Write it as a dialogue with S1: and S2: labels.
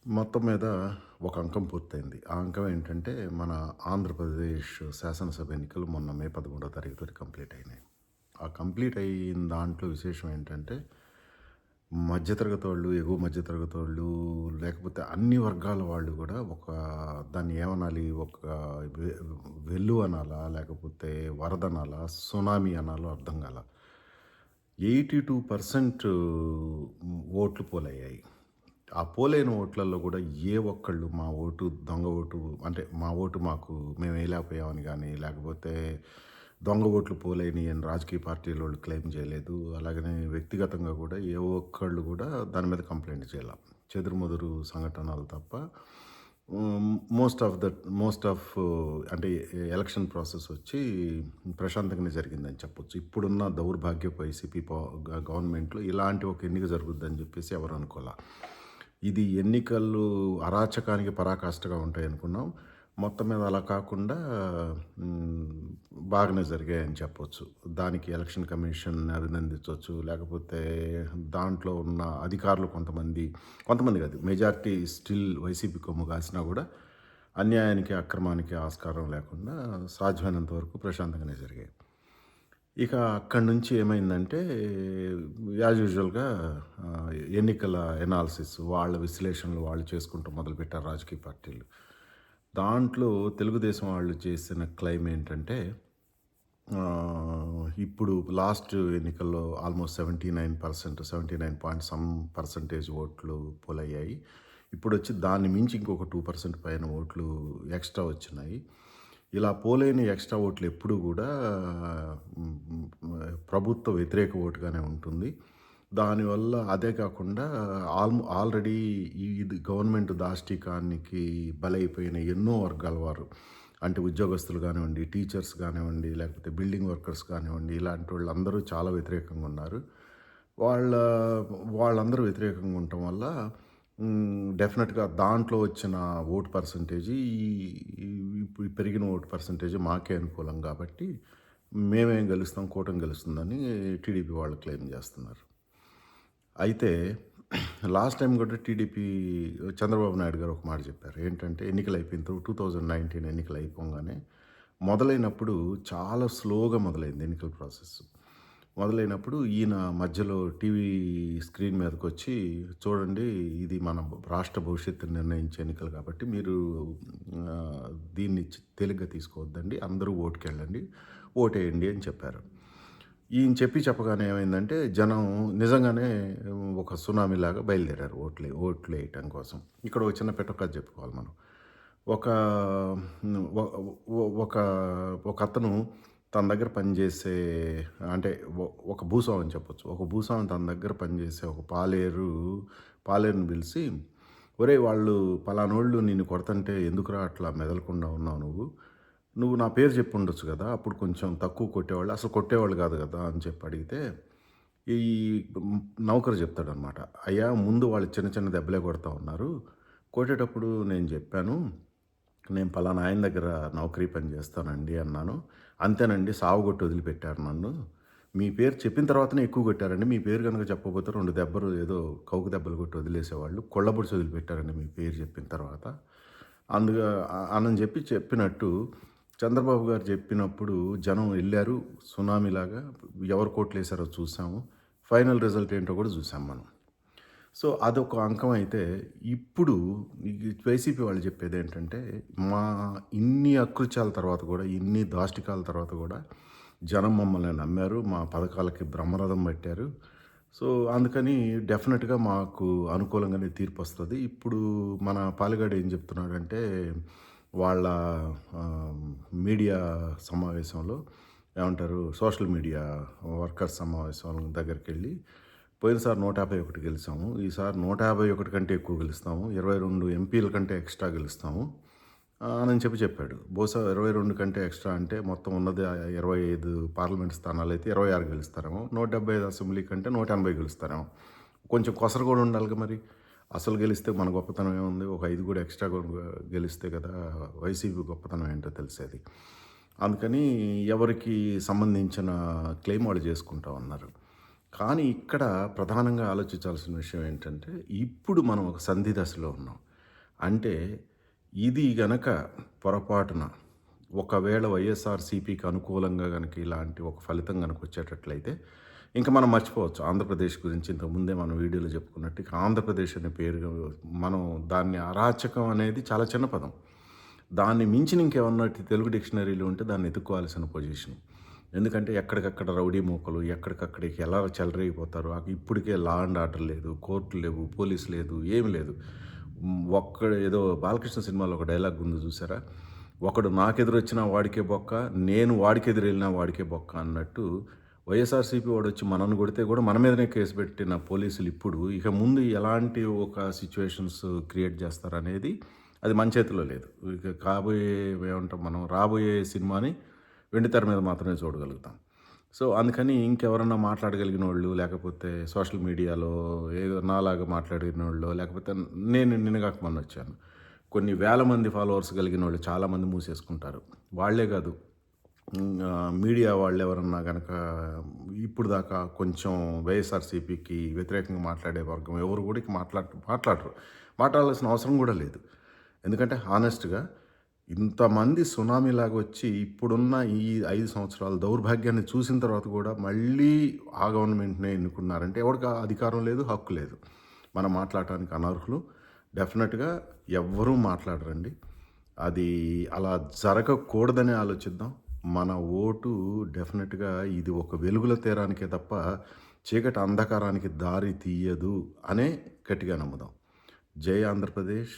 S1: మొత్తం మీద ఒక అంకం పూర్తయింది. ఆ అంకం ఏంటంటే, మన ఆంధ్రప్రదేశ్ శాసనసభ ఎన్నికలు మొన్న మే 11 తారీఖుతోటి కంప్లీట్ అయినాయి. ఆ కంప్లీట్ అయిన దాంట్లో విశేషం ఏంటంటే, మధ్యతరగతోళ్ళు, ఎగువ మధ్యతరగతోళ్ళు, లేకపోతే అన్ని వర్గాల వాళ్ళు గూడా దాన్ని ఏమనాలి? వె వెల్లువ అనాలా? లేకపోతే వరదనాలా? సునామీ అనాలో అర్థం గాల. 82% ఓట్లు పోలయ్యాయి. ఆ పోలైన ఓట్లల్లో గూడా ఏ ఒక్కళ్ళు మా ఓటు దొంగ ఓటు అంటే మా ఓటు మేము వేయలేకపోయామని గానీ, లేకపోతే దొంగ ఓట్లు పోలైనయి అని రాజకీయ పార్టీలోళ్ళు క్లెయిమ్ చేయలేదు. అలాగనే వ్యక్తిగతంగా గూడా ఏ ఒక్కళ్ళు గూడా దాని మీద కంప్లెయింట్ చేయల. చెదురుమదురు సంఘటనలు తప్ప మోస్ట్ ఆఫ్ అంటే ఎలక్షన్ ప్రాసెస్ వచ్చి ప్రశాంతంగానే జరిగిందని చెప్పొచ్చు. ఇప్పుడున్న దౌర్భాగ్యపు వైసీపీ గవర్నమెంట్‌లో ఇలాంటి ఒక ఎన్నిక జరుగుద్దని జెప్పేసి ఎవరు అనుకోల. ఇది ఎన్నికలు అరాచకానికి పరాకాష్ఠగా ఉంటాయనుకున్నాం. మొత్తం మీద అలా కాకుండా హ్మ్, బాగానే జరిగాయని చెప్పొచ్చు. దానికి ఎలక్షన్ కమిషన్‌ని అభినందించొచ్చు. లేకపోతే దాంట్లో ఉన్న అధికారులు కొంతమంది కాదు, మెజారిటీ స్టిల్ వైసీపీ కొమ్ము కాసినా కూడా అన్యాయానికి, అక్రమానికి ఆస్కారం లేకుండా సాధ్యమైనంత వరకు ప్రశాంతంగానే జరిగాయి. ఇక అక్కడి నుంచి ఏమైందంటే యాజ్ యూజువల్‌గా ఎన్నికల ఎనాలిసిస్ వాళ్ళ విశ్లేషణలు వాళ్ళు చేసుకుంటూ మొదలుపెట్టారు రాజకీయ పార్టీలు. దాంట్లో తెలుగుదేశం వాళ్ళు చేసిన క్లెయిమ్ ఏంటంటే ఇప్పుడు లాస్ట్ ఎన్నికల్లో ఆల్మోస్ట్ 79%, 79 పాయింట్ సమ్ పర్సెంటేజ్ ఓట్లు పోలయ్యాయి. ఇప్పుడొచ్చి దాన్ని మించి ఇంకొక 2% పైన ఓట్లు ఎక్స్‌ట్రా వచ్చినాయి. ఇలా పోలైన ఎక్స్‌ట్రా ఓట్లు ఎప్పుడూ గూడా ప్రభుత్వ వ్యతిరేక ఓటుగానే ఉంటుంది. దానివల్ల అదే కాకుండా ఆల్రెడీ ఇది గవర్నమెంట్ దాష్టీకానికి బలైపోయిన ఎన్నో వర్గాల వారు, అంటే ఉద్యోగస్తులు గానివ్వండి, టీచర్స్ గానివ్వండి, లేకపోతే బిల్డింగ్ వర్కర్స్ కానివ్వండి, ఇలాంటి వాళ్ళందరూ చాలా వ్యతిరేకంగా ఉన్నారు. వాళ్ళ వాళ్ళందరూ వ్యతిరేకంగా ఉండటం వల్ల డెఫినెట్‌గా దాంట్లో వచ్చిన ఓటు పర్సెంటేజీ ఇప్పుడు పెరిగిన ఓటు పర్సెంటేజ్ మాకే అనుకూలం కాబట్టి మేమేం గెలుస్తాం, కూటమి గెలుస్తుందని టీడీపీ వాళ్ళు క్లెయిమ్ చేస్తున్నారు. అయితే లాస్ట్ టైం కూడా టీడీపీ చంద్రబాబు నాయుడు గారు ఒక మాట చెప్పారు. ఏంటంటే ఎన్నికలు అయిపోయిన 2019 ఎన్నికలు అయిపోగానే మొదలైనప్పుడు చాలా స్లోగా మొదలైంది ఎన్నికల ప్రాసెస్. మొదలైనప్పుడు ఈయన మధ్యలో టీవీ స్క్రీన్ మీదకొచ్చి, చూడండి ఇది మన రాష్ట్ర భవిష్యత్తుని నిర్ణయించే ఎన్నికలు కాబట్టి మీరు దీన్ని తేలిగ్గా తీసుకోవద్దండి. అందరూ ఓటుకెళ్ళండి, ఓటేయండి అని చెప్పారు. ఈయన చెప్పగానే ఏమైందంటే జనం నిజంగానే ఒక సునామీలాగా బయలుదేరారు ఓట్లేయటం కోసం. ఇక్కడ ఒక చిన్న కథ చెప్పుకోవాలి మనం. ఒక ఒ ఒ ఒక ఒకతను తన దగ్గర పనిచేసే, అంటే ఒక భూస్వామి అని చెప్పొచ్చు. ఒక భూస్వామి తన దగ్గర పనిచేసే ఒక పాలేరుని పిలిసి, "ఒరేయ్! వాళ్ళు పలానోళ్ళు నిన్ను కొడతంటే ఎందుకురా అట్లా మెదలకుండా ఉన్నావు నువ్వు? నువ్వు నా పేరు చెప్పుండొచ్చు గదా! అప్పుడు కొంచెం తక్కువ కొట్టేవాళ్ళు. అసలు కొట్టేవాళ్ళు గాదు గదా!" అని చెప్పి అడిగితే, ఈ నౌకరు చెప్తాడనమాట. "అయ్యా! ముందు వాళ్ళు చిన్న చిన్న దెబ్బలే కొడతా ఉన్నారు. కొట్టేటప్పుడు నేను జెప్పాను, నేను పలానా ఆయన దగ్గర నౌకరీ పని చేస్తానండి అన్నాను. అంతేనండి, సావగొట్టి వదిలిపెట్టారు నన్ను. మీ పేరు చెప్పిన తర్వాతనే ఎక్కువ కొట్టారండి. మీ పేరు గనుక చెప్పకపోతే 2 దెబ్బలు ఏదో కౌకు దెబ్బలు కొట్టి వదిలేసేవాళ్ళు. కొళ్ళబొడిచి వదిలిపెట్టారండి మీ పేరు చెప్పిన తర్వాత." అందుగా అనని చెప్పినట్టు చంద్రబాబు గారు చెప్పినప్పుడు జనం ఎళ్లారు సునామీలాగా. ఎవరు కోట్లేసారో చూసాము. ఫైనల్ రిజల్ట్ ఏంటో కూడా చూసాం మనం. సో, అదొక అంకం అయితే, ఇప్పుడు ఈ వైసీపీ వాళ్ళు చెప్పేదేంటంటే, మా ఇన్ని అకృత్యాల తర్వాత కూడా, ఇన్ని దాష్టికాల తర్వాత కూడా జనం మమ్మల్ని నమ్మారు. మా పథకాలకి బ్రహ్మరథం పట్టారు. సో, అందుకని డెఫినెట్‌గా మాకు అనుకూలంగానే తీర్పొస్తది. ఇప్పుడు మన పాలెగాడు ఏం చెప్తున్నాడంటే, వాళ్ళ ఆహ్, మీడియా సమావేశంలో ఏమంటారు, సోషల్ మీడియా వర్కర్స్ సమావేశం దగ్గరికెళ్ళి, పోయినసారి 151 గెలిసాము. ఈసారి 151 కంటే ఎక్కువ గెలుస్తాము. 22 ఎంపీల కంటే ఎక్స్‌ట్రా గెలుస్తాము అని చెప్పాడు. బహుశా 22 కంటే ఎక్స్‌ట్రా అంటే మొత్తం ఉన్నది 25 పార్లమెంట్ స్థానాలైతే 26 గెలుస్తారేమో. 175 అసెంబ్లీ కంటే 180 గెలుస్తారేమో. కొంచెం కొసరు కూడా ఉండాలిగా మరి. అసలు గెలిస్తే మన గొప్పతనం ఏముంది? ఒక 5 కూడా ఎక్స్‌ట్రా గెలిస్తే కదా వైసీపీ గొప్పతనం ఏంటో తెలిసేది. అందుకని ఎవరికి సంబంధించిన క్లెయిమ్ వాళ్ళు చేసుకుంటా ఉన్నారు. కానీ ఇక్కడ ప్రధానంగా ఆలోచించాల్సిన విషయం ఏంటంటే, ఇప్పుడు మనం ఒక సంధి దశలో ఉన్నాం. అంటే ఇది గనక పొరపాటున ఒకవేళ వైఎస్ఆర్‌సీపీకి అనుకూలంగా గనక ఇలాంటి ఒక ఫలితం గనక వచ్చేటట్లయితే, ఇంక మనం మర్చిపోవచ్చు. ఆంధ్రప్రదేశ్ గురించి ఇంతకుముందే మనం వీడియోలో చెప్పుకున్నట్టు ఇక ఆంధ్రప్రదేశ్ అనే పేరు మనం దాన్ని అరాచకం అనేది చాలా చిన్న పదం. దాన్ని మించిన ఇంకేమన్నా తెలుగు డిక్షనరీలో ఉంటే దాన్ని ఎతుక్కోవాల్సిన పొజిషన్. ఎందుకంటే ఎక్కడికక్కడ రౌడీ మూకలు ఎక్కడికక్కడికి ఎలా చెలరేగిపోతారు. ఇప్పటికే లా అండ్ ఆర్డర్ లేదు, కోర్టులు లేవు, పోలీస్ లేదు, ఏమి లేదు. ఒక్కడు ఏదో బాలకృష్ణ సినిమాలో ఒక డైలాగ్ ఉంది చూసారా? ఒకడు నాకెదురొచ్చినా వాడికే బొక్క, నేను వాడికెదురెళ్ళినా వాడికే బొక్క అన్నట్టు వైఎస్ఆర్‌సీపీ వాడొచ్చి మనల్ని కొడితే కూడా మన మీదనే కేసు పెట్టిన పోలీసులు ఇప్పుడు ఇక ముందు ఎలాంటి ఒక సిట్యుయేషన్స్ క్రియేట్ చేస్తారనేది అది మన చేతిలో లేదు. ఇక కాబోయే ఏమంటాం మనం రాబోయే సినిమాని వెండితెర మీద మాత్రమే చూడగలుగుతాం. సో, అందుకని ఇంకెవరన్నా మాట్లాడగలిగినోళ్ళు, లేకపోతే సోషల్ మీడియాలో ఏదో నాలాగా మాట్లాడినోళ్ళో, లేకపోతే నేను నిన్నగాక మొన్నొచ్చాను. కొన్ని వేల మంది ఫాలోవర్స్ కలిగినోళ్ళు చాలామంది మూసేసుకుంటారు. వాళ్ళే కాదు, మీడియా వాళ్ళెవరన్నా గనక ఇప్పుడు దాకా కొంచెం వైఎస్ఆర్‌సీపీకి వ్యతిరేకంగా మాట్లాడే వర్గం ఎవరు కూడా ఇక మాట్లాడరు. మాట్లాడాల్సిన అవసరం కూడా లేదు. ఎందుకంటే హానెస్ట్‌గా ఇంతమంది సునామీలాగా వచ్చి ఇప్పుడున్న ఈ 5 సంవత్సరాల దౌర్భాగ్యాన్ని చూసిన తర్వాత కూడా మళ్ళీ ఆ గవర్నమెంట్‌నే ఎన్నుకున్నారంటే ఎవడికి ఆ అధికారం లేదు, హక్కు లేదు. మనం మాట్లాడటానికి అనర్హులు. డెఫినెట్‌గా ఎవ్వరూ మాట్లాడరండి. అది అలా జరగకూడదని ఆలోచిద్దాం. మన ఓటు డెఫినెట్‌గా ఇది ఒక వెలుగుల తీరానికే తప్ప చీకటి అంధకారానికి దారి తీయదు అనే గట్టిగా నమ్ముదాం. జై ఆంధ్రప్రదేశ్!